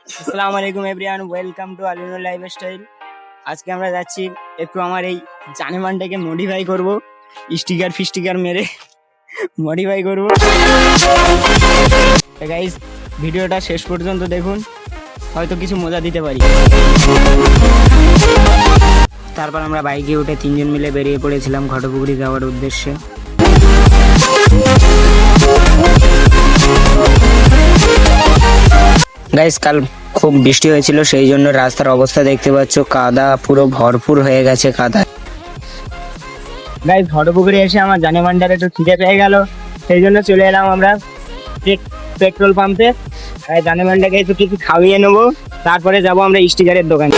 আসসালামু আলাইকুম everyone, welcome to Alinur lifestyle. আজকে আমরা যাচ্ছি একটু আমার এই জানেমানটাকে মডিফাই করব, স্টিকার ফিস্টিকার মেরে মডিফাই করব। গাইস, ভিডিওটা শেষ পর্যন্ত দেখুন, হয়তো কিছু মজা দিতে পারি। তারপর আমরা বাইকে উঠে তিনজন মিলে বেরিয়ে পড়েছিলাম ঘটপুকুরি যাওয়ার উদ্দেশ্যে। গাইস, কাল খুব বৃষ্টি হয়েছিল, সেই জন্য রাস্তার অবস্থা দেখতে পাচ্ছ, কাদা পুরো ভরপুর হয়ে গেছে কাদা। গাইস, ঘটপুকুরে এসে আমার জানেমানটার একটু খিদে পেয়ে গেল, সেই জন্য চলে এলাম আমরা পেট্রোল পাম্পে। জানেমানটাকে একটু কিছু খাইয়ে নেবো, তারপরে যাব আমরা স্টিকারের দোকানে।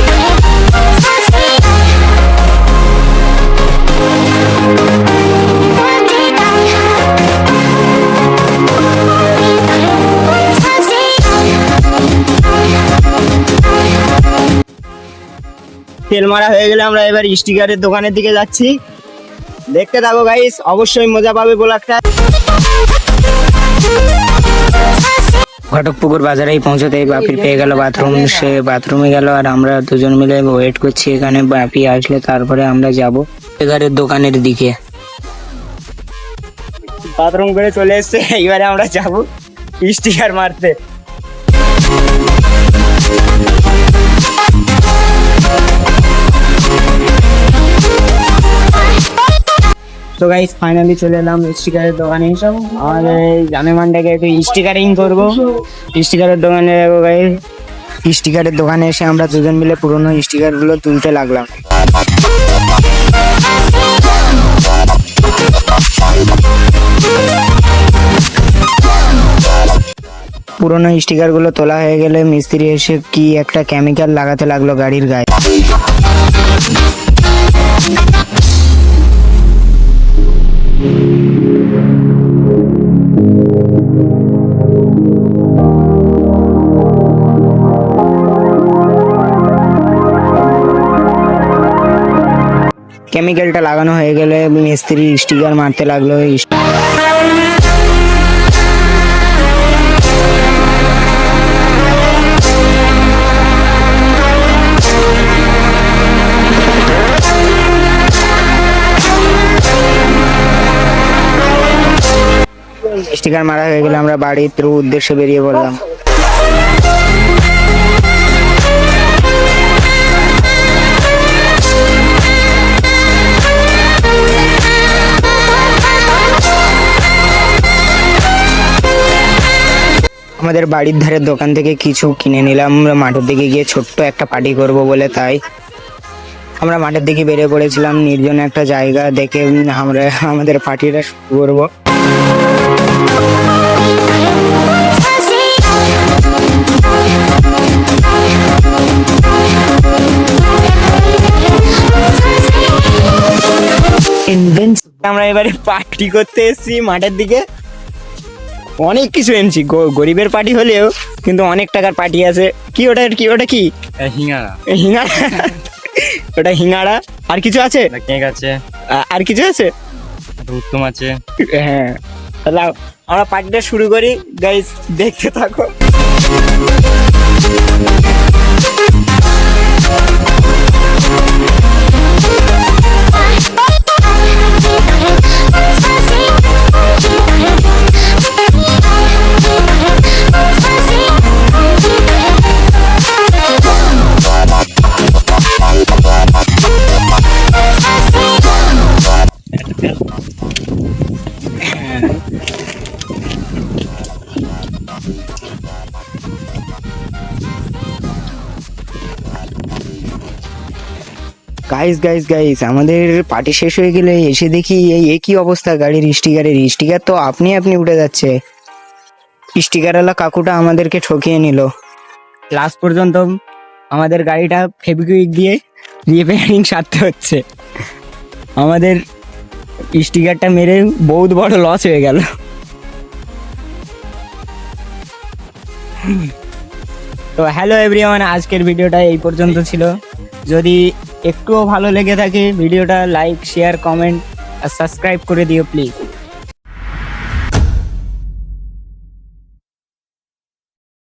তেল মারা হয়ে গেলে আমরা এবার স্টিকারের দোকানের দিকে যাচ্ছি, দেখতে থাকো গাইস, অবশ্যই মজা পাবে ব্লগটা। ঘটকপুকুর বাজারেই পৌঁছতেই বাপির পেয়ে গেল বাথরুম, সে বাথরুমে গেল আর আমরা দুজন মিলে ওয়েট করছি এখানে, বাপি আসলে তারপরে আমরা যাব স্টিকারের দোকানের দিকে। বাথরুম করে চলে এসছে, এইবারে আমরা যাব স্টিকার মারতে। তো গাইস, ফাইনালি চলে এলাম স্টিকারের দোকানে। আমাদের জানেমানটাকে একটু স্টিকারিং করবো স্টিকারের দোকানে। গাইস, স্টিকারের দোকানে এসে আমরা দুজন মিলে পুরোনো স্টিকার গুলো তুলতে লাগলাম। পুরোনো স্টিকার গুলো তোলা হয়ে গেলে মিস্ত্রি এসে কি একটা কেমিক্যাল লাগাতে লাগলো গাড়ির গায়ে। কেমিক্যালটা লাগানো হয়ে গেলে মিস্ত্রি স্টিকার মারতে লাগলো। স্টিকার মারা হয়ে গেলে আমরা বাড়ির উদ্দেশ্যে বেরিয়ে পড়লাম। আমাদের বাড়ির ধারের দোকান থেকে কিছু কিনে নিলাম, আমরা মাঠের দিকে গিয়ে ছোট্ট একটা পার্টি করব বলে, তাই আমরা মাঠের দিকে বেরিয়ে পড়েছিলাম। নির্জন একটা জায়গা দেখে আমরা আমাদের পার্টিটা শুরু করবো। আমরা এবারে পার্টি করতে এসেছি মাঠের দিকে, অনেক কিছু এনেছি, গরিবের পার্টি হলেও কিন্তু অনেক টাকার পার্টি আছে। কি ওটা কি হিঙাড়া হিঙাড়া ওটা হিঙাড়া। আর কিছু আছে? কেক আছে। আর কিছু আছে? উত্তম আছে। হ্যাঁ, তাহলে আমরা পার্টিটা শুরু করি। গাইস, দেখতে থাকো। গাইস, আমাদের পার্টি শেষ হয়ে গেলে এসে দেখি এই একই অবস্থা গাড়ির স্টিকার তো আপনি উঠে যাচ্ছে। স্টিকারওয়ালা কাকুটা আমাদেরকে ঠকিয়ে নিল। লাস্ট পর্যন্ত আমাদের গাড়িটা ফেভিকুইক দিয়ে রিপেয়ারিং সারতে হচ্ছে। আমাদের স্টিকারটা মেরে বহুত বড় লস হয়ে গেল। তো হ্যালো এভরিওয়ান, আজকের ভিডিওটা এই পর্যন্ত ছিল। যদি একটুও ভালো লেগে থাকে ভিডিওটা লাইক, শেয়ার, কমেন্ট আর সাবস্ক্রাইব করে দিও প্লিজ।